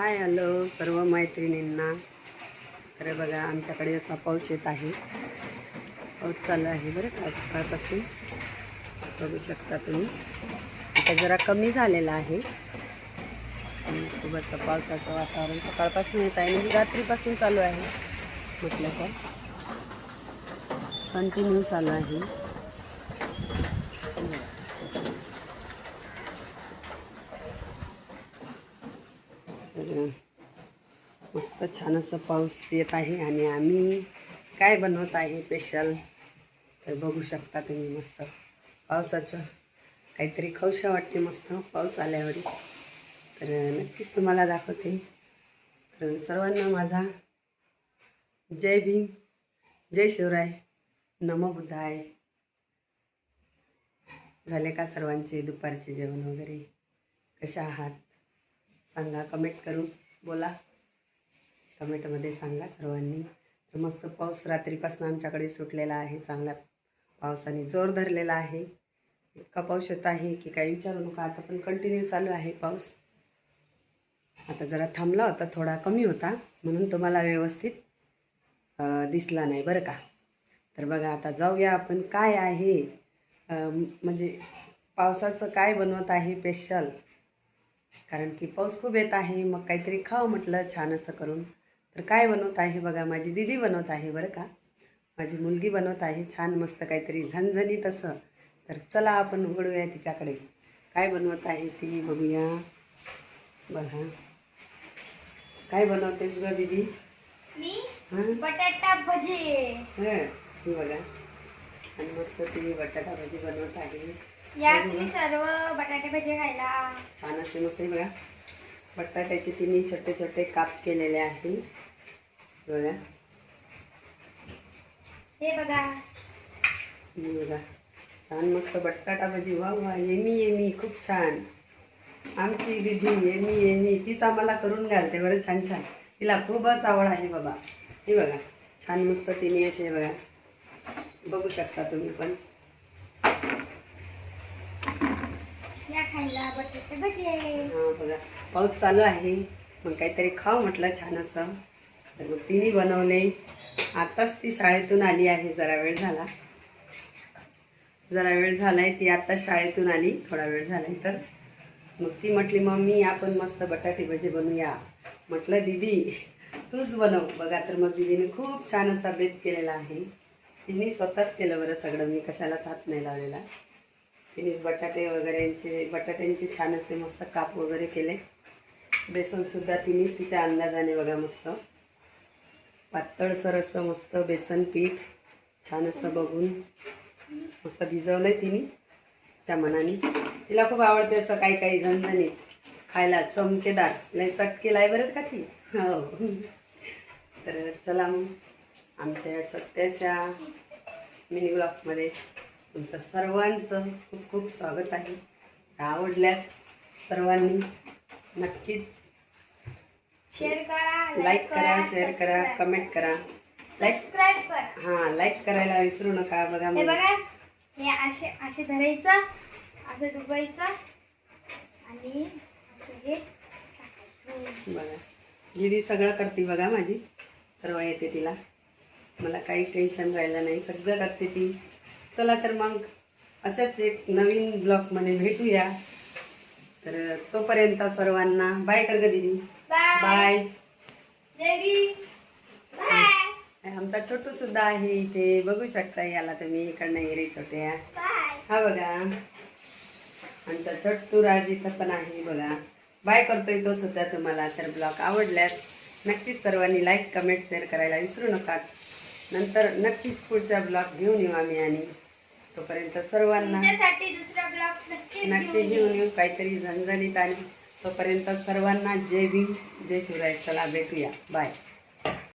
Hi hello सर्व मैत्रिणींना. अरे बघा आमच्याकडे असा पाऊस येत आहे. पाऊस चालू आहे बरं का सकाळपासून. बघू शकता तुम्ही. आता जरा कमी झालेला आहे. खूप असं पावसाचं वातावरण सकाळपासून येत आहे, म्हणजे रात्रीपासून चालू आहे म्हटलं तर कंटिन्यू चालू आहे. मस्त छान असं पाऊस येत आहे आणि आम्ही काय बनवत आहे स्पेशल तर बघू शकता तुम्ही. मस्त पावसाचं काहीतरी खाऊशा वाटते मस्त पाऊस आल्यावर, तर नक्कीच तुम्हाला दाखवते. तर सर्वांना माझा जय भीम, जय शिवराय, नमो बुद्धाय. झाले का सर्वांचे दुपारचे जेवण वगैरे? कशा आहात सांगा, कमेंट करून बोला. कमेंटमध्ये सांगा सर्वांनी. तर मस्त पाऊस रात्रीपासून आमच्याकडे सुटलेला आहे. चांगला पावसाने जोर धरलेला आहे. इतका पाऊस येत आहे की काही विचारू नका. आता पण कंटिन्यू चालू आहे पाऊस. आता जरा थांबला होता, थोडा कमी होता म्हणून तुम्हाला व्यवस्थित दिसला नाही बरं का. तर बघा आता जाऊया आपण काय आहे, म्हणजे पावसाचं काय बनवत आहे स्पेशल. कारण की पाऊस खूप येत आहे, मग काहीतरी खावं म्हटलं छान असं करून. तर काय बनवत आहे बघा, माझी दीदी बनवत आहे बरं का. माझी मुलगी बनवत आहे छान मस्त काहीतरी झणझणीत असं. तर चला आपण उघडूया तिच्याकडे, काय बनवत आहे ती बघूया. बघा काय बनवतेस ग दीदी? बटाटा भजी. हे बघा आणि मस्त ती बटाटा भजी बनवत आहे. या तुम्ही सर्व बटाटे भजी खायला. छान असे मस्त. हे बघा बटाट्याचे तिन्ही छोटे छोटे काप केलेले आहे बघा. हे बघा बघा छान मस्त बटाटा भजी. वा वा, येमी येमी, खूप छान. आमची दीदी येमी येमी तीच आम्हाला करून घालते बरं छान छान. तिला खूपच आवड आहे बाबा. हे बघा छान मस्त तिने असे बघा, बघू शकता तुम्ही पण. या खायला बटाटे भजी. हां बघा पाऊस चालू आहे, मग काहीतरी खाऊ म्हटलं छान असं. तर मग तिने बनवले. आत्ताच ती शाळेतून आली आहे, जरा वेळ झाला आहे. ती आत्ताच शाळेतून आली, थोडा वेळ झाला आहे. तर मग ती म्हटली मम्मी आपण मस्त बटाटे भजी बनवूया. म्हटलं दीदी तूच बनव. बघा तर मग दीदीने खूप छान असा बेत केलेला आहे. तिने स्वतःच केलं बरं सगळं, मी कशालाच हात नाही लावलेला. तिनेच बटाट्यांचे छान असे मस्त काप वगैरे केले. बेसनसुद्धा तिनेच तिच्या अंदाजाने बघा मस्त पातळसर असं मस्त बेसन पीठ छान असं बघून मस्त भिजवलं आहे तिने तिच्या मनाने. तिला खूप आवडते असं काही काही झणझणीत खायला, चमकेदार. लय चटकेला आहे बरं का ती. हो तर चला मग आमच्या छोट्याशा मिनी ब्लॉगमध्ये तुमचं सर्वांचं खूप खूप स्वागत आहे. आवडल्यास सर्वांनी नक्कीच शेअर करा, लाईक करा, शेअर करा, कमेंट करा, सबस्क्राईब करा. हां लाईक करायला विसरू नका. बघा हे बघा, हे असे असे धरायचं, असं डुबायचं आणि असं हे टाकायचं. बघा दीदी सगळं करते बघा, माझी सर्व येते तिला. मला काही टेन्शन राहिलं नाही, सगळं करते ती. चला तर मग अशाच एक नवीन ब्लॉगमध्ये भेटूया. तर तोपर्यंत सर्वांना बाय कर ग दीदी. बाय. जय भीम. बाय. आमचा छोटू सुद्धा आहे इथे, बघू शकता याला तुम्ही. इकडनं ये रे छोट्या. हा बघा आमचा छोटू राज इथं पण आहे बघा. बाय करतोय तो सुद्धा तुम्हाला. तर ब्लॉग आवडल्यास नक्कीच सर्वांनी लाईक कमेंट शेअर करायला विसरू नका. नंतर नक्कीच पुढचा ब्लॉग घेऊन येऊ आम्ही, आणि तोपर्यंत सर्वांना दुसरा ब्लॉग नक्की घेऊन येऊ काहीतरी झणझणीत. आणि तोपर्यंत सर्वांना जय भीम, जय शिवराय. चला भेटूया. बाय.